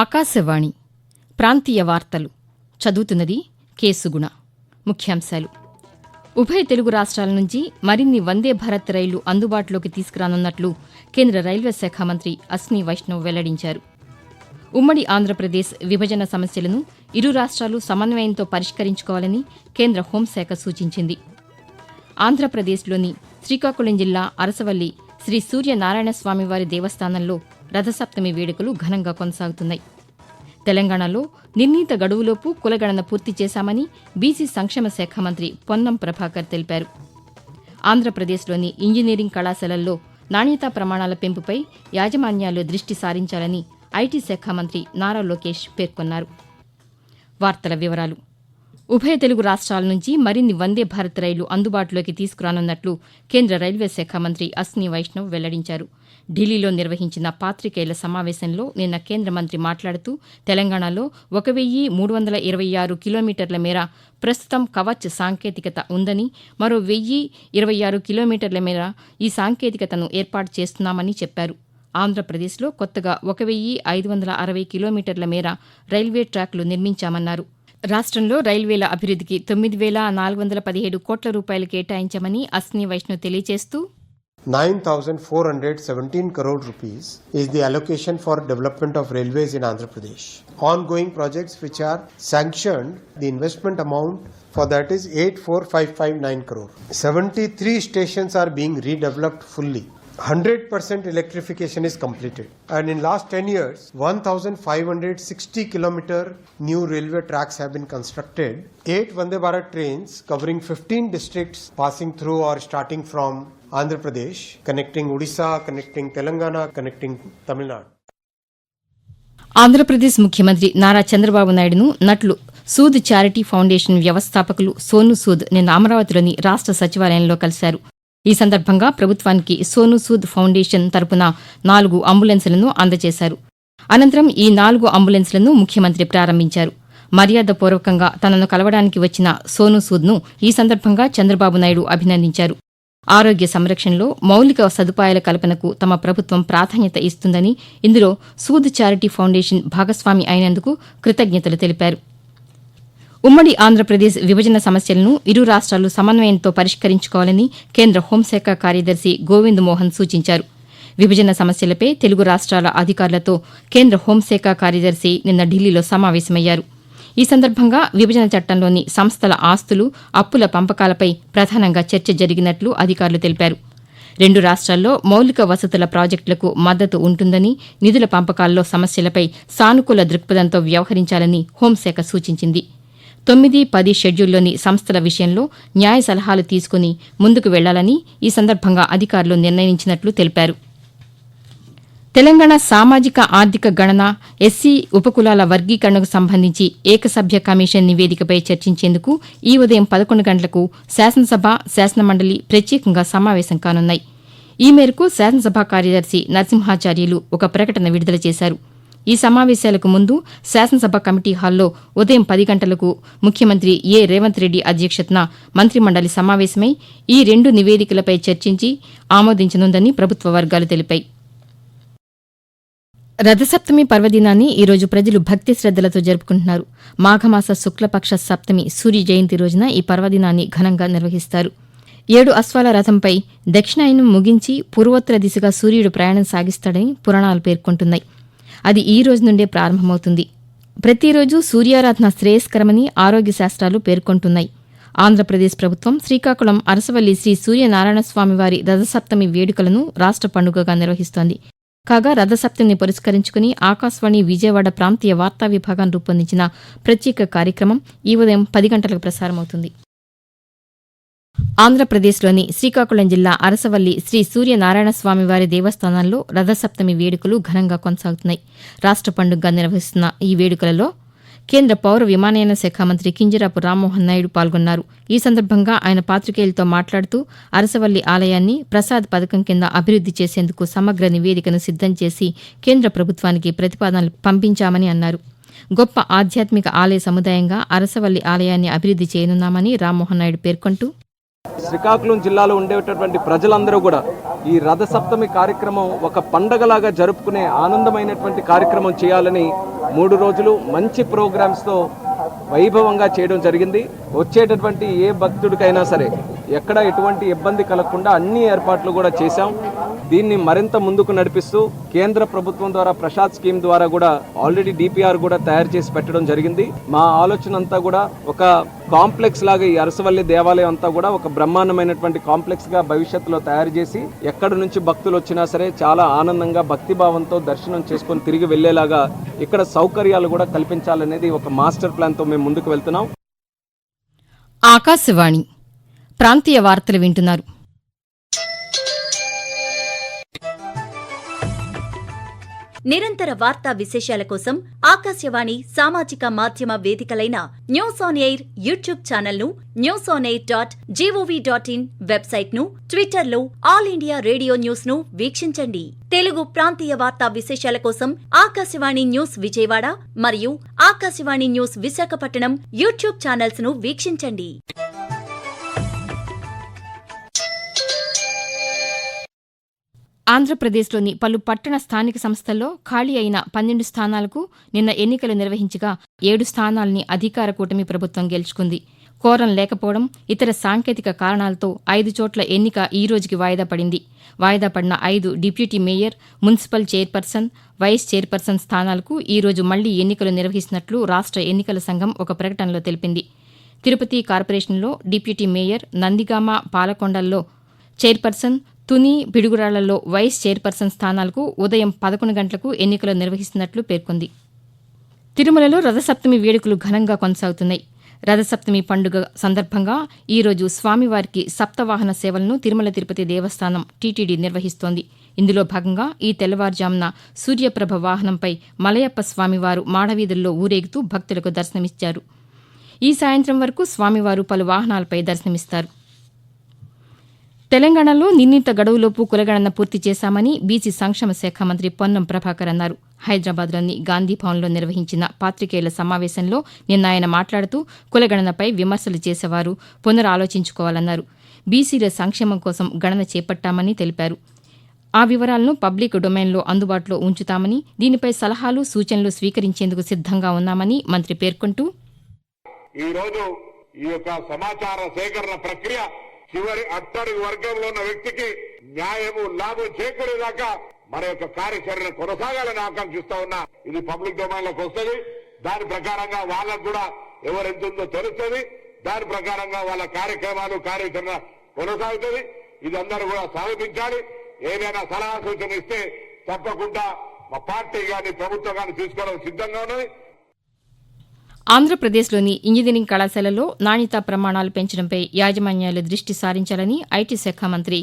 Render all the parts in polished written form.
ఆకాశవాణి ప్రాంతీయ వార్తలు చదువుతున్నది కేసుగుణ. ముఖ్యాంశాలు: ఉభయ తెలుగు రాష్ట్రాల నుంచి మరిన్ని వందే భారత్ రైళ్లు అందుబాటులోకి తీసుకురానున్నట్లు కేంద్ర రైల్వే శాఖ మంత్రి అశ్విని వైష్ణవ్ వెల్లడించారు. ఉమ్మడి ఆంధ్రప్రదేశ్ విభజన సమస్యలను ఇరు రాష్ట్రాలు సమన్వయంతో పరిష్కరించుకోవాలని కేంద్ర హోంశాఖ సూచించింది. ఆంధ్రప్రదేశ్లోని శ్రీకాకుళం జిల్లా అరసవల్లి శ్రీ సూర్యనారాయణస్వామివారి దేవస్థానంలో రథసప్తమి వేడుకలు ఘనంగా కొనసాగుతున్నాయి. తెలంగాణలో నిర్ణీత గడువులోపు కులగణన పూర్తి చేశామని బీసీ సంక్షేమ శాఖ మంత్రి పొన్నం ప్రభాకర్ తెలిపారు. ఆంధ్రప్రదేశ్లోని ఇంజనీరింగ్ కళాశాలల్లో నాణ్యతా ప్రమాణాల పెంపుపై యాజమాన్యాలు దృష్టి సారించాలని ఐటీ శాఖ మంత్రి నారా లోకేష్ పేర్కొన్నారు. వార్తల వివరాలు: ఉభయ తెలుగు రాష్ట్రాల నుంచి మరిన్ని వందే భారత్ రైళ్లు అందుబాటులోకి తీసుకురానున్నట్లు కేంద్ర రైల్వే శాఖ మంత్రి అశ్విని వైష్ణవ్ వెల్లడించారు. ఢిల్లీలో నిర్వహించిన పాతికేయుల సమావేశంలో నిన్న కేంద్ర మంత్రి మాట్లాడుతూ తెలంగాణలో 1326 కిలోమీటర్ల మేర ప్రస్తుతం కవచ్ సాంకేతికత ఉందని, మరో 1026 కిలోమీటర్ల మేర ఈ సాంకేతికతను ఏర్పాటు చేస్తున్నామని చెప్పారు. ఆంధ్రప్రదేశ్లో కొత్తగా 1560 కిలోమీటర్ల మేర రైల్వే ట్రాక్లు నిర్మించామన్నారు. రాష్ట్రంలో రైల్వేల అభివృద్ధికి 9,417 కోట్ల రూపాయలు కేటాయించామని అశ్విని వైష్ణవ్ తెలియజేస్తూ 9,417 crore rupees is the allocation for development of railways in Andhra Pradesh. Ongoing projects which are sanctioned, the investment amount for that is 8,4559 crore. 73 stations are being redeveloped fully. 100% electrification is completed, and in last 10 years 1560 kilometer new railway tracks have been constructed. 8 Vande Bharat trains covering 15 districts passing through or starting from Andhra Pradesh, connecting Odisha, connecting Telangana, connecting Tamil Nadu. Andhra Pradesh ముఖ్యమంత్రి నారా చంద్రబాబు నాయుడును నట్లు Sood charity foundation వ్యవస్థాపకులు సోను సూద్ నిన్న అమరావతిలోని రాష్ట్ర సచివాలయంలో కలిశారు. ఈ సందర్భంగా ప్రభుత్వానికి సోను సూద్ ఫౌండేషన్ తరపున 4 అంబులెన్సులను అందజేశారు. అనంతరం ఈ 4 అంబులెన్సులను ముఖ్యమంత్రి ప్రారంభించారు. మర్యాదపూర్వకంగా తనను కలవడానికి వచ్చిన సోను సూద్ను ఈ సందర్భంగా చంద్రబాబు నాయుడు అభినందించారు. ఆరోగ్య సంరక్షణలో మౌలిక సదుపాయాల కల్పనకు తమ ప్రభుత్వం ప్రాధాన్యత ఇస్తుందని, ఇందులో సూద్ చారిటీ ఫౌండేషన్ భాగస్వామి అయినందుకు కృతజ్ఞతలు తెలిపారు. ఉమ్మడి ఆంధ్రప్రదేశ్ విభజన సమస్యలను ఇరు రాష్ట్రాలు సమన్వయంతో పరిష్కరించుకోవాలని కేంద్ర హోంశాఖ కార్యదర్శి గోవింద్ మోహన్ సూచించారు. విభజన సమస్యలపై తెలుగు రాష్ట్రాల అధికారులతో కేంద్ర హోంశాఖ కార్యదర్శి నిన్న ఢిల్లీలో సమావేశమయ్యారు. ఈ సందర్భంగా విభజన చట్టంలోని సంస్థల ఆస్తులు, అప్పుల పంపకాలపై ప్రధానంగా చర్చ జరిగినట్లు అధికారులు తెలిపారు. 2 రాష్ట్రాల్లో మౌలిక వసతుల ప్రాజెక్టులకు మద్దతు ఉంటుందని, నిధుల పంపకాల్లో సమస్యలపై సానుకూల దృక్పథంతో వ్యవహరించాలని హోంశాఖ సూచించింది. 9-10 షెడ్యూల్లోని సంస్థల విషయంలో న్యాయ సలహాలు తీసుకుని ముందుకు వెళ్లాలని ఈ సందర్భంగా అధికారులు నిర్ణయించినట్లు తెలిపారు. తెలంగాణ సామాజిక ఆర్థిక గణన, ఎస్సీ ఉపకులాల వర్గీకరణకు సంబంధించి ఏకసభ్య కమిషన్ నివేదికపై చర్చించేందుకు ఈ ఉదయం 11 గంటలకు శాసనసభ, శాసనమండలి ప్రత్యేకంగా సమావేశం కానున్నాయి. ఈ మేరకు శాసనసభ కార్యదర్శి నరసింహాచార్యులు ఒక ప్రకటన విడుదల చేశారు. ఈ సమావేశాలకు ముందు శాసనసభ కమిటీ హాల్లో ఉదయం 10 గంటలకు ముఖ్యమంత్రి రేవంత్ రెడ్డి అధ్యక్షతన మంత్రిమండలి సమావేశమై ఈ 2 నివేదికలపై చర్చించి ఆమోదించనుందని ప్రభుత్వ వర్గాలు తెలిపాయి. రథసప్తమి పర్వదినాన్ని ఈరోజు ప్రజలు భక్తి శ్రద్దలతో జరుపుకుంటున్నారు. మాఘమాస శుక్లపక్ష సప్తమి సూర్య జయంతి రోజున ఈ పర్వదినాన్ని ఘనంగా నిర్వహిస్తారు. 7 అశ్వాల రథంపై దక్షిణాయనం ముగించి పూర్వోత్తర దిశగా సూర్యుడు ప్రయాణం సాగిస్తాడని పురాణాలు పేర్కొంటున్నాయి. అది ఈ రోజు నుండే ప్రారంభమవుతుంది. ప్రతిరోజు సూర్యారాధన శ్రేయస్కరమని ఆరోగ్య శాస్త్రాలు పేర్కొంటున్నాయి. ఆంధ్రప్రదేశ్ ప్రభుత్వం శ్రీకాకుళం అరసవల్లి శ్రీ సూర్యనారాయణస్వామివారి రథసప్తమి వేడుకలను రాష్ట్ర పండుగగా నిర్వహిస్తోంది. కాగా రథసప్తమిని పురస్కరించుకుని ఆకాశవాణి విజయవాడ ప్రాంతీయ వార్తా విభాగం రూపొందించిన ప్రత్యేక కార్యక్రమం ఈ ఉదయం 10 గంటలకు ప్రసారమవుతుంది. ఆంధ్రప్రదేశ్లోని శ్రీకాకుళం జిల్లా అరసవల్లి శ్రీ సూర్యనారాయణస్వామివారి దేవస్థానంలో రథసప్తమి వేడుకలు ఘనంగా కొనసాగుతున్నాయి. రాష్ట్ర పండుగగా నిర్వహిస్తున్న ఈ వేడుకలలో కేంద్ర పౌర విమానయాన శాఖ మంత్రి కింజరాపు రామ్మోహన్ నాయుడు పాల్గొన్నారు. ఈ సందర్భంగా ఆయన పాతికేయులతో మాట్లాడుతూ అరసవల్లి ఆలయాన్ని ప్రసాద్ పథకం కింద అభివృద్ది చేసేందుకు సమగ్ర నివేదికను సిద్దం చేసి కేంద్ర ప్రభుత్వానికి ప్రతిపాదనలు పంపించామని అన్నారు. గొప్ప ఆధ్యాత్మిక ఆలయ సముదాయంగా అరసవల్లి ఆలయాన్ని అభివృద్ది చేయనున్నామని రామ్మోహన్ నాయుడు పేర్కొంటూ శ్రీకాకుళం జిల్లాలో ఉండేటటువంటి ప్రజలందరూ కూడా ఈ రథసప్తమి కార్యక్రమం ఒక పండగలాగా జరుపుకునే ఆనందమైనటువంటి కార్యక్రమం చేయాలని 3 రోజులు మంచి ప్రోగ్రామ్స్తో వైభవంగా చేయడం జరిగింది. వచ్చేటటువంటి ఏ భక్తుడికైనా సరే ఎక్కడ ఎటువంటి ఇబ్బంది కలగకుండా అన్ని ఏర్పాట్లు కూడా చేశాం. దీన్ని మరింత ముందుకు నడిపిస్తూ కేంద్ర ప్రభుత్వం ద్వారా ప్రసాద్ స్కీమ్ ద్వారా కూడా ఆల్రెడీ డిపిఆర్ కూడా తయారు చేసి పెట్టడం జరిగింది. మా ఆలోచన అంతా కూడా ఒక కాంప్లెక్స్ లాగా ఈ అరసవల్లి దేవాలయం అంతా కూడా ఒక బ్రహ్మాండమైనటువంటి కాంప్లెక్స్ గా భవిష్యత్తులో తయారు చేసి ఎక్కడి నుంచి భక్తులు వచ్చినా సరే చాలా ఆనందంగా భక్తిభావంతో దర్శనం చేసుకొని తిరిగి వెళ్లేలాగా ఇక్కడ సౌకర్యాలు కూడా కల్పించాలనేది ఒక మాస్టర్ ప్లాన్ తో మేము ముందుకు వెళ్తున్నాం. ఆకాశవాణి ప్రాంతీయ వార్తలు వింటున్నారు. నిరంతర వార్తా విశేషాల కోసం ఆకాశవాణి సామాజిక మాధ్యమ వేదికలైన న్యూస్ ఆన్ ఎయిర్ యూట్యూబ్ ఛానల్ను, newsonair.gov.in వెబ్సైట్ను, ట్విట్టర్లో ఆల్ ఇండియా రేడియో న్యూస్ను వీక్షించండి. తెలుగు ప్రాంతీయ వార్తా విశేషాల కోసం ఆకాశవాణి న్యూస్ విజయవాడ మరియు ఆకాశవాణి న్యూస్ విశాఖపట్నం యూట్యూబ్ ఛానల్స్ను వీక్షించండి. ఆంధ్రప్రదేశ్లోని పలు పట్టణ స్థానిక సంస్థల్లో ఖాళీ అయిన 12 స్థానాలకు నిన్న ఎన్నికలు నిర్వహించగా 7 స్థానాల్ని అధికార కూటమి ప్రభుత్వం గెలుచుకుంది. కోరం లేకపోవడం, ఇతర సాంకేతిక కారణాలతో 5 చోట్ల ఎన్నిక ఈ రోజుకి వాయిదా పడింది. వాయిదా పడిన 5 deputy mayor, municipal chairperson, vice chairperson స్థానాలకు ఈ రోజు మళ్లీ ఎన్నికలు నిర్వహిస్తున్నట్లు రాష్ట్ర ఎన్నికల సంఘం ఒక ప్రకటనలో తెలిపింది. తిరుపతి కార్పొరేషన్లో డిప్యూటీ మేయర్, నందిగామ, పాలకొండల్లో చైర్పర్సన్, తుని, పిడుగురాళ్లలో వైస్ చైర్పర్సన్ స్థానాలకు ఉదయం 11 గంటలకు ఎన్నికలు నిర్వహిస్తున్నట్లు పేర్కొంది. తిరుమలలో రథసప్తమి వేడుకలు ఘనంగా కొనసాగుతున్నాయి. రథసప్తమి పండుగ సందర్భంగా ఈ రోజు స్వామివారికి సప్తవాహన సేవలను తిరుమల తిరుపతి దేవస్థానం టీటీడీ నిర్వహిస్తోంది. ఇందులో భాగంగా ఈ తెల్లవారుజామున సూర్యప్రభ వాహనంపై మలయప్ప స్వామివారు మాడవీధుల్లో ఊరేగుతూ భక్తులకు దర్శనమిచ్చారు. ఈ సాయంత్రం వరకు స్వామివారు పలు వాహనాలపై దర్శనమిస్తారు. తెలంగాణలో నిర్ణీత గడువులోపు కులగణన పూర్తి చేశామని బీసీ సంక్షేమ శాఖ మంత్రి పొన్నం ప్రభాకర్ అన్నారు. హైదరాబాద్లోని గాంధీభవన్లో నిర్వహించిన పాతికేయుల సమావేశంలో నిన్న ఆయన మాట్లాడుతూ కులగణనపై విమర్శలు చేసేవారు పునరాలోచించుకోవాలన్నారు. బీసీల సంక్షేమం కోసం గణన చేపట్టామని తెలిపారు. ఆ వివరాలను పబ్లిక్ డొమైన్లో అందుబాటులో ఉంచుతామని, దీనిపై సలహాలు, సూచనలు స్వీకరించేందుకు సిద్దంగా ఉన్నామని మంత్రి పేర్కొంటూ, ఈరోజు ఈ యొక్క సమాచార సేకరణ ప్రక్రియ చివరి అట్టడుగు వర్గంలో ఉన్న వ్యక్తికి న్యాయము లాభం చేకూరేదాకా మన యొక్క కార్యాచరణ కొనసాగాలని ఆకాంక్షిస్తా ఉన్నా. ఇది పబ్లిక్ డొమైన్ లోకి వస్తుంది. దాని ప్రకారంగా వాళ్ళకు కూడా ఎవరెంతుందో తెలుస్తుంది. దాని ప్రకారంగా వాళ్ళ కార్యక్రమాలు, కార్యాచరణ కొనసాగుతుంది. ఇది అందరూ కూడా స్వాగతించాలి. ఏదైనా సలహా సూచన ఇస్తే తప్పకుండా మా పార్టీ కానీ ప్రభుత్వం కానీ తీసుకోవడం సిద్ధంగా ఉన్నది. ఆంధ్రప్రదేశ్లోని ఇంజనీరింగ్ కళాశాలలో నాణ్యతా ప్రమాణాలు పెంచడంపై యాజమాన్యాలు దృష్టి సారించాలని ఐటీ శాఖ మంత్రి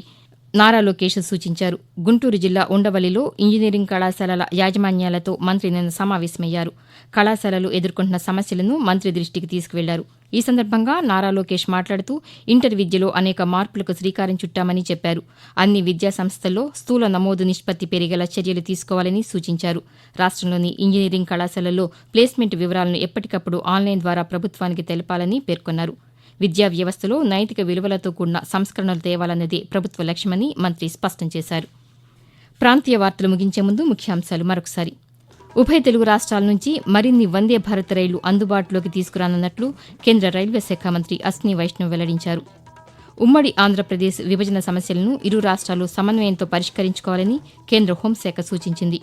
నారా లోకేష్ సూచించారు. గుంటూరు జిల్లా ఉండవల్లిలో ఇంజనీరింగ్ కళాశాలల యాజమాన్యాలతో మంత్రి నిన్న సమావేశమయ్యారు. కళాశాలలు ఎదుర్కొంటున్న సమస్యలను మంత్రి దృష్టికి తీసుకువెళ్లారు. ఈ సందర్భంగా నారా లోకేష్ మాట్లాడుతూ ఇంటర్ విద్యలో అనేక మార్పులకు శ్రీకారం చుట్టామని చెప్పారు. అన్ని విద్యా సంస్థల్లో స్థూల నమోదు నిష్పత్తి పెరిగేలా చర్యలు తీసుకోవాలని సూచించారు. రాష్ట్రంలోని ఇంజనీరింగ్ కళాశాలల్లో ప్లేస్మెంట్ వివరాలను ఎప్పటికప్పుడు ఆన్లైన్ ద్వారా ప్రభుత్వానికి తెలపాలని పేర్కొన్నారు. విద్యా వ్యవస్థలో నైతిక విలువలతో కూడిన సంస్కరణలు తేవాలన్నదే ప్రభుత్వ లక్ష్యమని మంత్రి స్పష్టం చేశారు. ప్రాంతీయ వార్తలు ముగించే ముందు ముఖ్యాంశాలు మరొకసారి. ఉభయ తెలుగు రాష్ట్రాల నుంచి మరిన్ని వందే భారత్ రైళ్లు అందుబాటులోకి తీసుకురానున్నట్లు కేంద్ర రైల్వే శాఖ మంత్రి అశ్విని వైష్ణవ్ వెల్లడించారు. ఉమ్మడి ఆంధ్రప్రదేశ్ విభజన సమస్యలను ఇరు రాష్ట్రాలు సమన్వయంతో పరిష్కరించుకోవాలని కేంద్ర హోంశాఖ సూచించింది.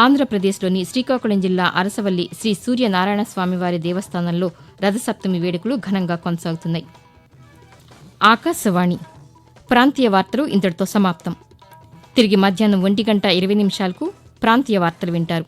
ఆంధ్రప్రదేశ్లోని శ్రీకాకుళం జిల్లా అరసవల్లి శ్రీ సూర్యనారాయణ స్వామివారి దేవస్థానంలో రథసప్తమి వేడుకలు ఘనంగా కొనసాగుతున్నాయి. ఆకాశవాణి ప్రాంతీయ వార్తలు ఇంతటితో సమాప్తం. తిరిగి మధ్యాహ్నం 1:20 ప్రాంతీయ వార్తలు వింటారు.